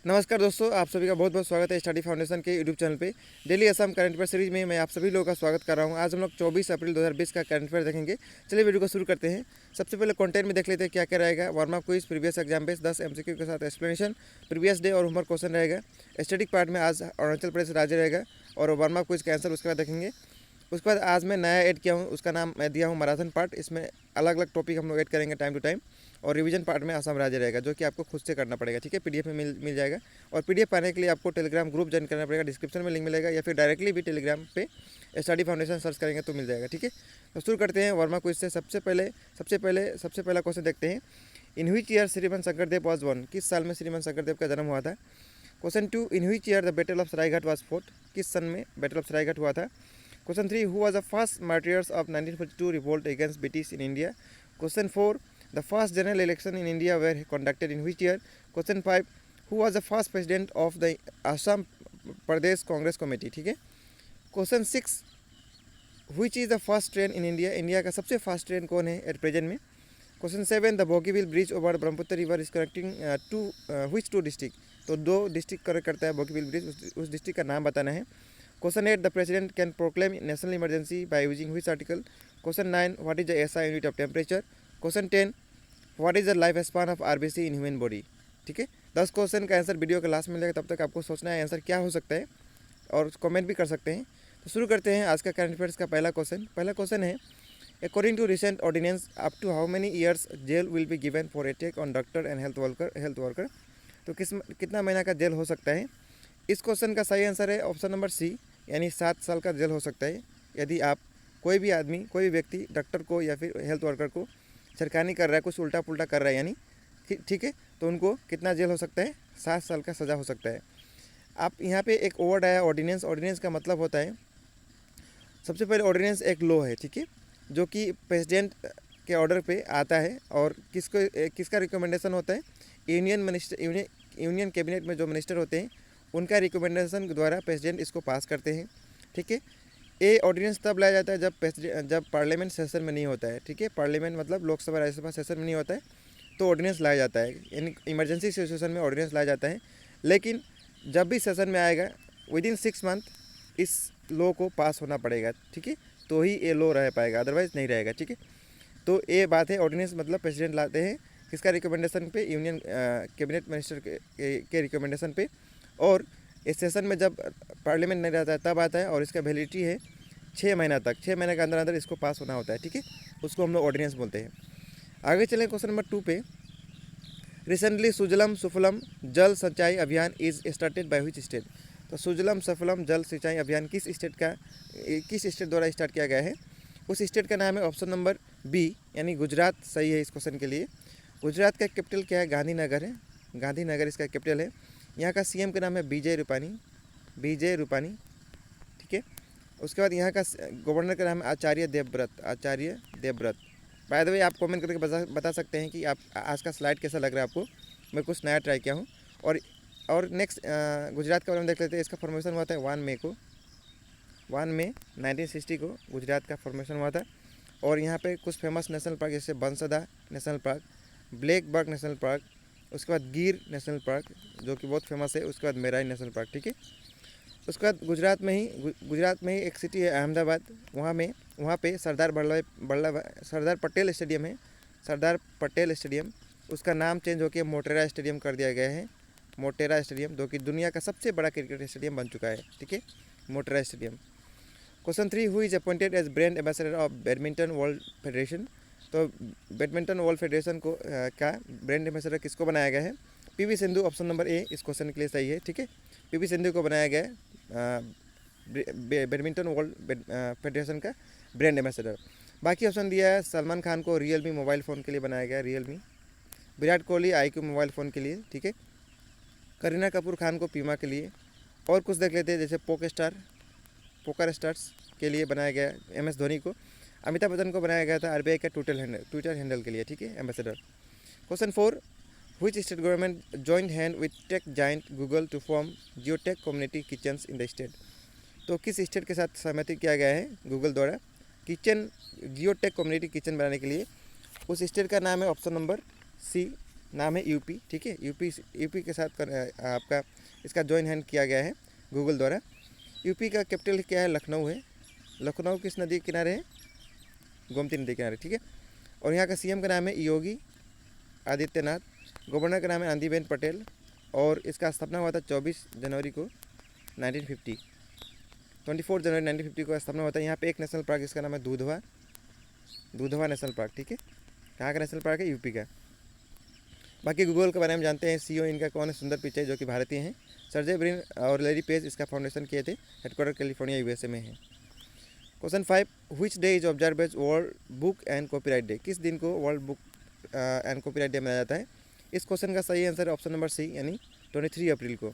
नमस्कार दोस्तों, आप सभी का बहुत बहुत स्वागत है स्टडी फाउंडेशन के यूट्यूब चैनल पे। Daily Assam current affair series में मैं आप सभी लोगों का स्वागत कर रहा हूं। आज हम लोग 24 अप्रैल 2020 का करंट अफेयर देखेंगे। चलिए वीडियो को शुरू करते हैं। सबसे पहले कंटेंट में देख लेते हैं क्या क्या रहेगा। Warm up quiz, previous exam base 10 MCQ के साथ एक्सप्लेनेशन, प्रीवियस डे और होमवर्क क्वेश्चन रहेगा। स्टैटिक पार्ट में आज अरुणाचल प्रदेश राज्य रहेगा और वार्म अप क्विज का आंसर उसके बाद देखेंगे। उसके बाद आज मैं नया ऐड किया हूँ, उसका नाम मैं दिया हूँ मैराथन पार्ट। इसमें अलग अलग टॉपिक हम लोग ऐड करेंगे टाइम टू टाइम। और रिवीजन पार्ट में असम राज्य रहेगा, जो कि आपको खुद से करना पड़ेगा। ठीक है, PDF में मिल जाएगा। और PDF पाने के लिए आपको टेलीग्राम ग्रुप ज्वाइन करना पड़ेगा। डिस्क्रिप्शन में लिंक मिलेगा या फिर डायरेक्टली भी टेलीग्राम पे स्टडी फाउंडेशन सर्च करेंगे तो मिल जाएगा। ठीक है, तो शुरू करते हैं वर्मा क्विज से। सबसे पहला क्वेश्चन देखते हैं। इन व्हिच ईयर श्रीमान शंकरदेव वाज बोर्न? किस साल में श्रीमान शंकरदेव का जन्म हुआ था? Question 2, in which year the battle of Saraighat was fort? किस सन में बैटल ऑफ सरायघाट हुआ था? Question 3, who was the first martyrs of 1942 revolt against British in India? Question 4, the first general election in India were conducted in which year? Question 5, who was the first president of the Assam Pradesh Congress Committee? ठीक है। Question 6, which is the first train in India? India का सबसे fast train कौन है at present में? Question 7, the Bogeyville Bridge over Brahmaputra river is connecting to which two district? तो दो district connect करता है बोगीविल ब्रिज, उस डिस्ट्रिक्ट का नाम बताना है। Question 8, the president can proclaim national emergency by using which article? Question 9, what is the SI unit of temperature? Question 10, what is the life span of RBC in human body? ठीक है, 10 question का answer video के last में मिलेगा। तब तक आपको सोचना है आंसर क्या हो सकता है और कमेंट भी कर सकते हैं। तो शुरू करते हैं आज का करंट अफेयर्स का पहला क्वेश्चन है, according to recent ordinance up to how many years jail will be given for attack on doctor and health worker? तो कितना महीना का जेल हो सकता है? इस क्वेश्चन का सही आंसर है ऑप्शन नंबर सी, यानी 7 साल का जेल हो सकता है। यदि आप कोई भी व्यक्ति डॉक्टर को या फिर हेल्थ वर्कर को छेड़खानी कर रहा है, कुछ उल्टा पुल्टा कर रहा है यानी, ठीक है, तो उनको कितना जेल हो सकता है? 7 साल का सज़ा हो सकता है। आप यहाँ पे एक वर्ड आया ऑर्डिनेंस। ऑर्डिनेंस का मतलब होता है, सबसे पहले ऑर्डिनेंस एक लॉ है, ठीक है, जो कि प्रेसिडेंट के ऑर्डर पे आता है और किसका रिकमेंडेशन होता है? यूनियन कैबिनेट में जो मिनिस्टर होते हैं उनका रिकमेंडेशन द्वारा प्रेसिडेंट इसको पास करते हैं। ठीक है, ये ऑर्डिनेंस तब लाया जाता है जब पार्लियामेंट सेशन में नहीं होता है। ठीक है, पार्लियामेंट मतलब लोकसभा राज्यसभा सेशन में नहीं होता है तो ऑर्डिनेंस लाया जाता है, यानी इमरजेंसी सिचुएशन में ऑर्डिनेंस लाया जाता है। लेकिन जब भी सेशन में आएगा विदिन 6 मंथ इस लॉ को पास होना पड़ेगा। ठीक है, तो ही ये लॉ रह पाएगा, अदरवाइज नहीं रहेगा। ठीक है, तो ये बात है, ऑर्डिनेंस मतलब प्रेसिडेंट लाते हैं किसका रिकमेंडेशन पे? यूनियन कैबिनेट मिनिस्टर के रिकमेंडेशन पे। और इस सेशन में जब पार्लियामेंट नहीं रहता है तब आता है और इसका वैलिडिटी है 6 महीना तक। 6 महीने के अंदर अंदर इसको पास होना होता है। ठीक है, उसको हम लोग ऑर्डिनेंस बोलते हैं। आगे चलें क्वेश्चन नंबर 2 पे। रिसेंटली सुजलम सुफलम जल सिंचाई अभियान is started by which state? तो सुजलम सफलम जल सिंचाई अभियान किस स्टेट द्वारा स्टार्ट किया गया है? उस स्टेट का नाम है ऑप्शन नंबर बी, यानी गुजरात सही है इस क्वेश्चन के लिए। गुजरात का कैपिटल क्या है? गांधीनगर है। गांधीनगर इसका कैपिटल है। यहाँ का CM का नाम है विजय रूपानी। ठीक है, उसके बाद यहाँ का गवर्नर का नाम है Acharya Devvrat. By the way, आप कमेंट करके बता सकते हैं कि आप आज का स्लाइड कैसा लग रहा है आपको। मैं कुछ नया ट्राई किया हूँ। और नेक्स्ट गुजरात का बारे में देख लेते हैं। इसका फॉर्मेशन हुआ था 1 मई 1960 को गुजरात का फॉर्मेशन हुआ था। और यहाँ पे कुछ फेमस नेशनल पार्क जैसे Bansda national park, blackbuck national park, उसके बाद गिर नेशनल पार्क जो कि बहुत फेमस है, उसके बाद मेराई नेशनल पार्क। ठीक है, उसके बाद गुजरात में ही एक सिटी है अहमदाबाद। वहाँ पे सरदार पटेल स्टेडियम है। सरदार पटेल स्टेडियम, उसका नाम चेंज होकर मोटेरा स्टेडियम कर दिया गया है। मोटेरा स्टेडियम, जो कि दुनिया का सबसे बड़ा क्रिकेट स्टेडियम बन चुका है। ठीक है, Motera stadium. Question 3, who is appointed as brand ambassador of badminton world federation? तो बैडमिंटन वर्ल्ड फेडरेशन को का ब्रांड एम्बेसडर किसको बनाया गया है? PV Sindhu, option number A इस क्वेश्चन के लिए सही है। ठीक है, PV सिंधु को बनाया गया है बैडमिंटन वर्ल्ड फेडरेशन का ब्रांड एम्बेसडर। बाकी ऑप्शन दिया है, सलमान खान को रियलमी मोबाइल फ़ोन के लिए बनाया गया, Realme. Virat Kohli IQ mobile phone के लिए। ठीक है, करीना कपूर खान को पीमा के लिए। और कुछ देख लेते हैं, जैसे पोकर स्टार्स के लिए बनाया गया MS धोनी को। अमिताभ बच्चन को बनाया गया था RBI का ट्विटर हैंडल के लिए। ठीक है, ambassador. Question 4, which state government joint hand with tech giant Google to form geotech community kitchens in the state? तो किस स्टेट के साथ सहमति किया गया है गूगल द्वारा जियोटेक कम्युनिटी किचन बनाने के लिए? उस स्टेट का नाम है ऑप्शन नंबर सी, नाम है यूपी, ठीक है। यूपी के साथ आपका इसका जॉइन हैंड किया गया है गूगल द्वारा। यूपी का कैपिटल क्या है? लखनऊ है। लखनऊ किस नदी के किनारे है? गोमती नदी के किनारे, ठीक है। और यहाँ का सीएम का नाम है योगी आदित्यनाथ। गवर्नर का नाम है आनंदीबेन पटेल और इसका स्थापना हुआ था 24 जनवरी को 1950। 24 जनवरी 1950 को स्थापना हुआ था। यहाँ पे एक नेशनल पार्क, इसका नाम है दूधवा नेशनल पार्क, ठीक है। कहाँ का नेशनल पार्क है? यूपी का। बाकी गूगल के बारे में जानते हैं। सीईओ इनका कौन है? सुंदर पिचाई, जो कि भारतीय हैं। सर्जे ब्रिन और लैरी पेज इसका फाउंडेशन किए थे। हेडक्वार्टर कैलिफोर्निया यूएसए में है। Question 5, which day is observe as world book and copyright day? किस दिन को world book and copyright day मनाया जाता है? इस क्वेश्चन का सही आंसर है ऑप्शन नंबर सी, यानी 23 अप्रैल को।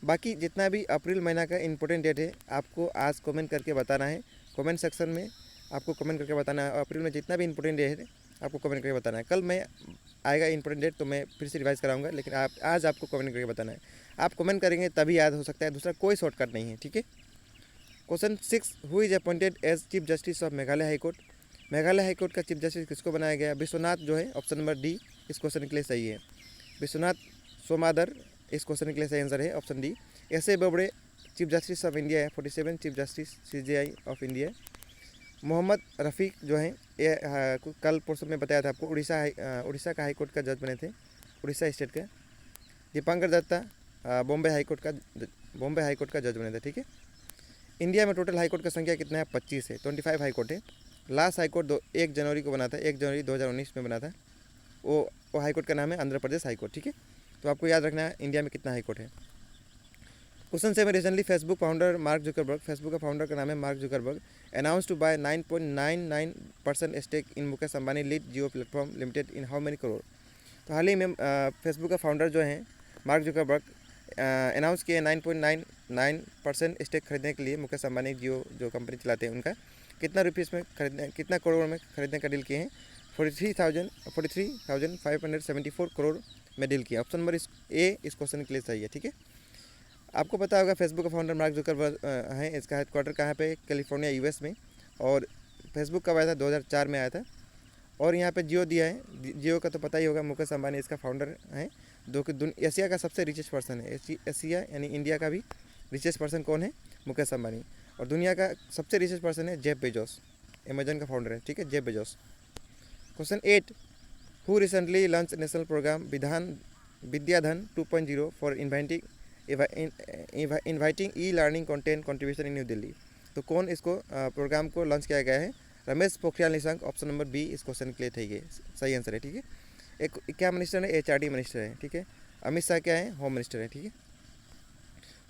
बाकी जितना भी अप्रैल महीना का इंपॉर्टेंट डेट है आपको आज कमेंट करके बताना है। कमेंट सेक्शन में आपको कमेंट करके बताना है। अप्रैल में जितना भी इंपॉर्टेंट डेट है आपको कमेंट करके बताना है। कल मैं आएगा इंपॉर्टेंट डेट तो मैं फिर से रिवाइज कराऊंगा, लेकिन आज आपको कमेंट करके बताना है। आप कमेंट करेंगे तभी याद हो सकता है, दूसरा कोई शॉर्टकट नहीं है, ठीक है। Question 6, who is appointed as chief justice of Meghalaya high court? Meghalaya high court का चीफ जस्टिस किसको बनाया गया? विश्वनाथ जो है, ऑप्शन नंबर डी इस क्वेश्चन के लिए सही है। विश्वनाथ सोमादर इस क्वेश्चन के लिए सही आंसर है, option D. S A. Bobde chief justice of India है, 47 chief justice CJI of India. Mohammad Rafiq जो हैं ये कल परसों में बताया था आपको, उड़ीसा का हाईकोर्ट का जज बने थे, उड़ीसा स्टेट का। दीपांकर दत्ता बॉम्बे हाईकोर्ट का जज बने थे, ठीक है। इंडिया में टोटल हाईकोर्ट का संख्या कितना है? 25 है। 25 हाईकोर्ट है। लास्ट हाईकोर्ट 1 जनवरी को बना था, 1 जनवरी 2019 में बना था। वो हाईकोर्ट का नाम है आंध्र प्रदेश हाईकोर्ट, ठीक है। तो आपको याद रखना है इंडिया में कितना हाईकोर्ट है। Question 7, recently Facebook founder Mark Zuckerberg, Facebook का फाउंडर का नाम है Mark Zuckerberg, announce to buy 9.99% stake in Mukesh Ambani lead Jio platform limited in how many crore? तो हाल ही में फेसबुक का फाउंडर जो हैं मार्क जुकरबर्ग अनाउंस किए 9.99% स्टेक खरीदने के लिए मुकेश अंबानी जियो जो कंपनी चलाते हैं उनका कितना रुपीज़ में खरीदने, कितना करोड़ में खरीदने का डील किए हैं? 43,574 करोड़ में डील किया। ऑप्शन नंबर ए इस क्वेश्चन के लिए सही है, ठीक है। आपको पता होगा फेसबुक का फाउंडर मार्क जुकरबर्ग हैं। इसका हेडक्वार्टर कहाँ पे? कैलिफोर्निया यूएस में। और फेसबुक कब आया था? 2004 में आया था। और यहाँ पे जियो दिया है। जियो का तो पता ही होगा, मुकेश अंबानी इसका फाउंडर हैं, जो कि एशिया का सबसे रिचेस्ट पर्सन है। एशिया यानी इंडिया का भी रिचेस्ट पर्सन कौन है? मुकेश अंबानी। और दुनिया का सबसे रिचेस्ट पर्सन है जेफ बेजोस, अमेजन का फाउंडर है, ठीक है, Jeff Bezos. Question 8, who recently launch national programme Vidyadhan 2.0 for inviting e learning content contribution in new Delhi? तो कौन इसको प्रोग्राम को लॉन्च किया गया है? Ramesh Pokhriyal Nishank, option number B इस क्वेश्चन के लिए सही आंसर है, ठीक है। एक क्या मिनिस्टर है? HRD मिनिस्टर है, ठीक है। अमित शाह क्या है? होम मिनिस्टर है, ठीक है।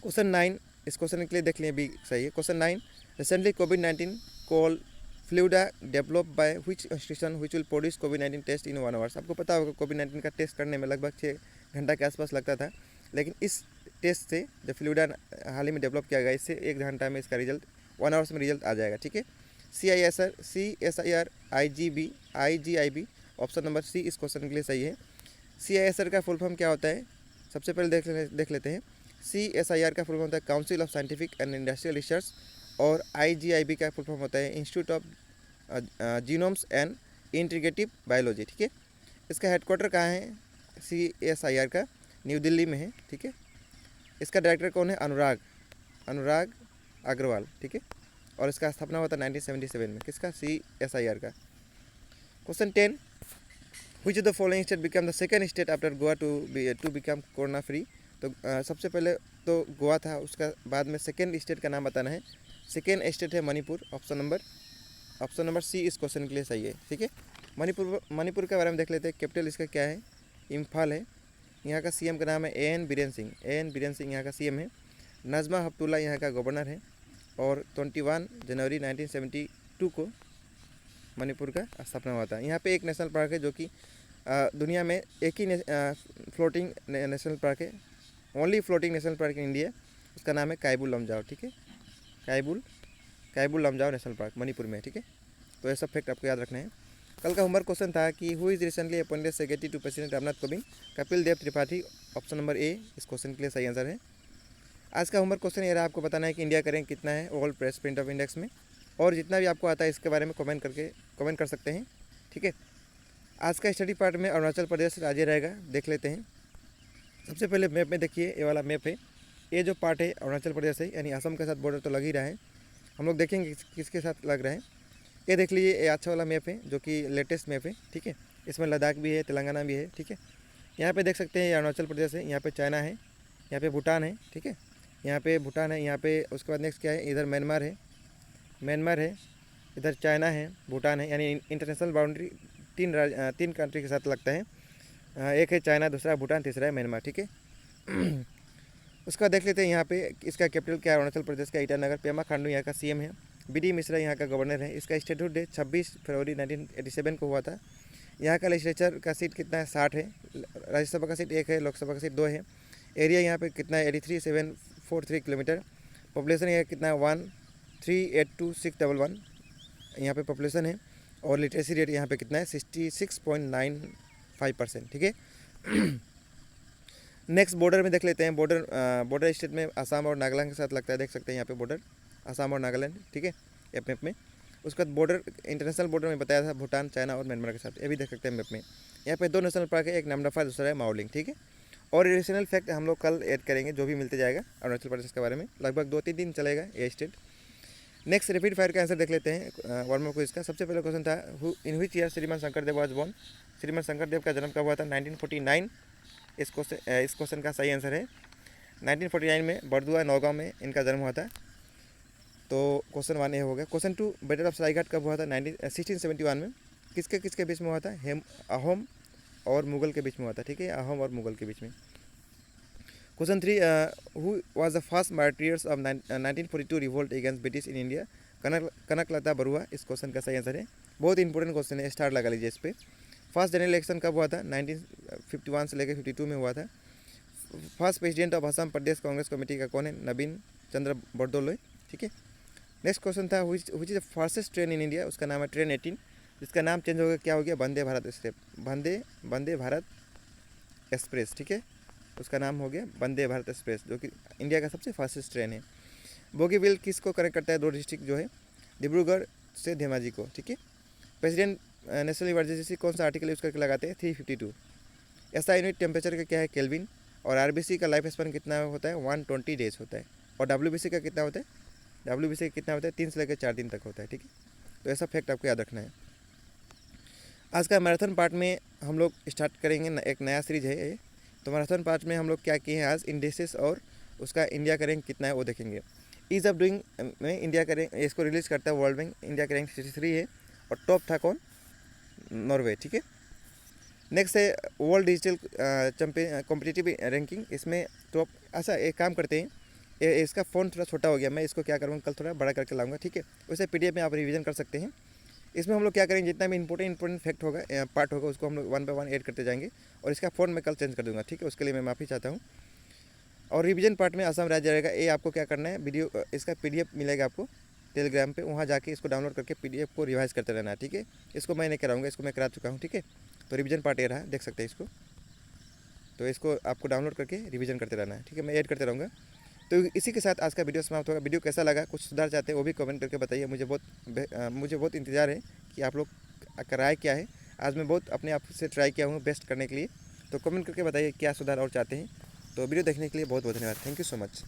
क्वेश्चन 9 इस क्वेश्चन के लिए देख लें, बी सही है। Question 9, recently covid call फ्लूडा develop by which institution which will produce covid test in 1 hours? आपको पता होगा कोविड-19 का टेस्ट करने में लगभग 6 घंटा के आसपास लगता था, लेकिन इस टेस्ट से जो फ्लूडा हाल ही में डेवलप किया गया, इससे 1 घंटा में इसका रिजल्ट 1 आवर्स में रिजल्ट आ जाएगा, ठीक है। CSIR IGIB option number C इस क्वेश्चन के लिए सही है। CISR का फुल फॉर्म क्या होता है? सबसे पहले देख लेते हैं। CSIR का फुल फॉर्म होता है council of scientific and industrial research, और IGIB का फुल फॉर्म होता है institute of genomes and integrative biology, ठीक है। इसका हेडक्वार्टर कहाँ है? CSIR का न्यू दिल्ली में है, ठीक है। इसका डायरेक्टर कौन है? अनुराग अग्रवाल, ठीक है। और इसका स्थापना हुआ था 1977 में। किसका? CSIR का। Question 10, which of the following state become the second state after Goa to become corona free? तो सबसे पहले तो गोवा था, उसका बाद में सेकंड स्टेट का नाम बताना है। सेकंड स्टेट है मणिपुर, ऑप्शन नंबर सी इस क्वेश्चन के लिए सही है, ठीक है। मणिपुर के बारे में देख लेते हैं। कैपिटल इसका क्या है? इम्फाल है। यहाँ का CM का नाम है AN बीरेन सिंह यहाँ का CM है। नजमा हेपतुल्ला यहाँ का गवर्नर है। और 21 जनवरी 1972 को मणिपुर का स्थापना हुआ था। यहाँ पे एक नेशनल पार्क है जो कि दुनिया में एक ही फ्लोटिंग नेशनल पार्क है, only floating national park in India. उसका नाम है कायबुल लमजाओ, ठीक है। कायबुल लमजाओ नेशनल पार्क मणिपुर में, ठीक है। तो ये सब फैक्ट आपको याद रखना है। कल का होमवर्क क्वेश्चन था कि who is recently appointed secretary to president Ramnath Kovind? Kapil Dev Tripathi, option number A इस क्वेश्चन के लिए सही आंसर है। आज का होमवर्क क्वेश्चन ये रहा, आपको बताना है कि इंडिया का रैंक कितना है world press print of index में, और जितना भी आपको आता है इसके बारे में कमेंट कर सकते हैं, ठीक है। आज का स्टडी पार्ट में अरुणाचल प्रदेश राज्य रहेगा, देख लेते हैं। सबसे पहले मैप में देखिए, ये वाला मैप है, ये जो पार्ट है अरुणाचल प्रदेश है, यानी असम के साथ बॉर्डर तो लग ही रहा है। हम लोग देखेंगे किसके साथ लग रहा है। ये देख लीजिए, ये अच्छा वाला मैप है जो कि लेटेस्ट मैप है, ठीक है। इसमें लद्दाख भी है, तेलंगाना भी है, ठीक है। यहाँ पे देख सकते हैं ये अरुणाचल प्रदेश है, यहाँ पे चाइना है, यहाँ पे भूटान है, ठीक है। यहाँ पे भूटान है, यहाँ पे उसके बाद नेक्स्ट क्या है, इधर म्यांमार है, इधर चाइना है, भूटान है, यानी इंटरनेशनल बाउंड्री तीन कंट्री के साथ लगता है। एक है चाइना, दूसरा भूटान, तीसरा है म्यांमार, ठीक है। उसका देख लेते हैं यहाँ पे इसका कैपिटल क्या है, अरुणाचल प्रदेश का ईटानगर। पेमा खांडू यहाँ का सीएम है। बीडी मिश्रा यहाँ का गवर्नर है। इसका स्टेटहुड डे 26 फरवरी 1987 को हुआ था। यहाँ का लेजिस्लेचर का सीट कितना है, 60 है। राज्यसभा का सीट 1 है, लोकसभा का सीट 2 है। एरिया यहाँ पे कितना है, 83,743 किलोमीटर। पॉपुलेशन यहाँ कितना है, 1382611 यहाँ पे पॉपुलेशन है। और लिटरेसी रेट यहाँ पे कितना है, 66.95%, ठीक है। नेक्स्ट बॉर्डर में देख लेते हैं। बॉर्डर स्टेट में असम और नागालैंड के साथ लगता है, देख सकते हैं यहाँ पे बॉर्डर असम और नागालैंड, ठीक है, मैप में। उसके बाद बॉर्डर इंटरनेशनल बॉर्डर में बताया था भूटान, चाइना और म्यांमार के साथ, ये भी देख सकते हैं मैप में। यहाँ पे 2 नेशनल पार्क है, एक नामदफा, दूसरा है माओलिंग, ठीक है। और रीजनल फैक्ट हम लोग कल ऐड करेंगे, जो भी मिलते जाएगा अरुणाचल प्रदेश के बारे में। लगभग 2-3 दिन चलेगा ये स्टेट। नेक्स्ट रैपिड फायर का आंसर देख लेते हैं वर्मा क्विज का। सबसे पहला क्वेश्चन था, इन व्हिच ईयर श्रीमान शंकरदेव वाज बोर्न। श्रीमान शंकरदेव का जन्म कब हुआ था, 1949। इस क्वेश्चन का सही आंसर है 1949 में बरदुआ, नौगांव में इनका जन्म हुआ था। तो क्वेश्चन 1 ये हो गया। क्वेश्चन 2, बैटल ऑफ सरायघाट कब हुआ था, 1671 में। किसके बीच में हुआ था, अहोम और मुगल के बीच में हुआ था, ठीक है, अहोम और मुगल के बीच में। Question 3, who was the first martyrs of 1942 revolt against British in India. Kanaklata Barua इस क्वेश्चन का सही आंसर है। बहुत इंपॉर्टेंट क्वेश्चन है, स्टार लगा लीजिए इस पर। फर्स्ट जनरल इलेक्शन कब हुआ था, 1951 से लेकर 52 में हुआ था। First president of Assam Pradesh Congress committee का कौन है, नवीन चंद्र बरदोलोई, ठीक है। नेक्स्ट क्वेश्चन था, which is the fastest train in India. उसका नाम है ट्रेन 18, जिसका नाम चेंज हो गया, क्या हो गया, वंदे भारत एक्सप्रेस, ठीक है। उसका नाम हो गया वंदे भारत एक्सप्रेस, जो कि इंडिया का सबसे फास्टेस्ट ट्रेन है। बोगीबिल किसको कनेक्ट करता है, 2 डिस्ट्रिक्ट जो है, डिब्रूगढ़ से धेमाजी को, ठीक है। प्रेसिडेंट नेशनल इमरजेंसी कौन सा आर्टिकल यूज़ करके लगाते हैं, 352। ऐसा यूनिट टेम्परेचर का क्या है, केल्विन। और आरबीसी का लाइफ स्पैन कितना होता है, 120 डेज होता है। और डब्ल्यूबीसी का कितना होता है, 3 से लेकर 4 दिन तक होता है, ठीक है। तो ऐसा फैक्ट आपको याद रखना है। आज का मैराथन पार्ट में हम लोग स्टार्ट करेंगे, एक नया सीरीज है ये। तो मैराथन पार्ट में हम लोग क्या किए हैं आज, इंडेक्सेस और उसका इंडिया का रैंक कितना है वो देखेंगे। ईज ऑफ डूइंग में इंडिया का रैंक, इसको रिलीज़ करता है वर्ल्ड बैंक। इंडिया का रैंक 63 है और टॉप था कौन, नॉर्वे, ठीक है। नेक्स्ट है world digital champion competitive ranking, इसमें टॉप। अच्छा एक काम करते हैं, इसका फ़ोन थोड़ा छोटा हो गया, मैं इसको क्या करूँगा, कल थोड़ा बड़ा करके लाऊंगा, ठीक है। वैसे पीडीएफ में आप रिवीजन कर सकते हैं। इसमें हम लोग क्या करेंगे, जितना भी इंपॉर्टेंट फैक्ट होगा, पार्ट होगा, उसको हम लोग 1 बाय 1 ऐड करते जाएंगे। और इसका फ़ोन मैं कल चेंज कर दूँगा, ठीक है। उसके लिए मैं माफ़ी चाहता हूँ। और रिवीजन पार्ट में असम राज्य रहेगा। ये आपको क्या करना है, वीडियो इसका पीडीएफ मिलेगा आपको टेलीग्राम पे, वहाँ जाके इसको डाउनलोड करके पीडीएफ को रिवाइज करते रहना है, ठीक है। इसको मैं नहीं कराऊंगा, इसको मैं करा चुका हूँ, ठीक है। तो रिवीजन पार्ट ये रहा, देख सकते हैं इसको। तो इसको आपको डाउनलोड करके रिवीजन करते रहना है, ठीक है। मैं ऐड करते रहूँगा। तो इसी के साथ आज का वीडियो समाप्त होगा। वीडियो कैसा लगा, कुछ सुधार चाहते हैं वो भी कमेंट करके बताइए। मुझे बहुत इंतज़ार है कि आप लोग का राय क्या है। आज मैं बहुत अपने आप से ट्राई किया हूँ बेस्ट करने के लिए। तो कमेंट करके बताइए क्या सुधार और चाहते हैं। तो वीडियो देखने के लिए बहुत बहुत धन्यवाद। Thank you so much.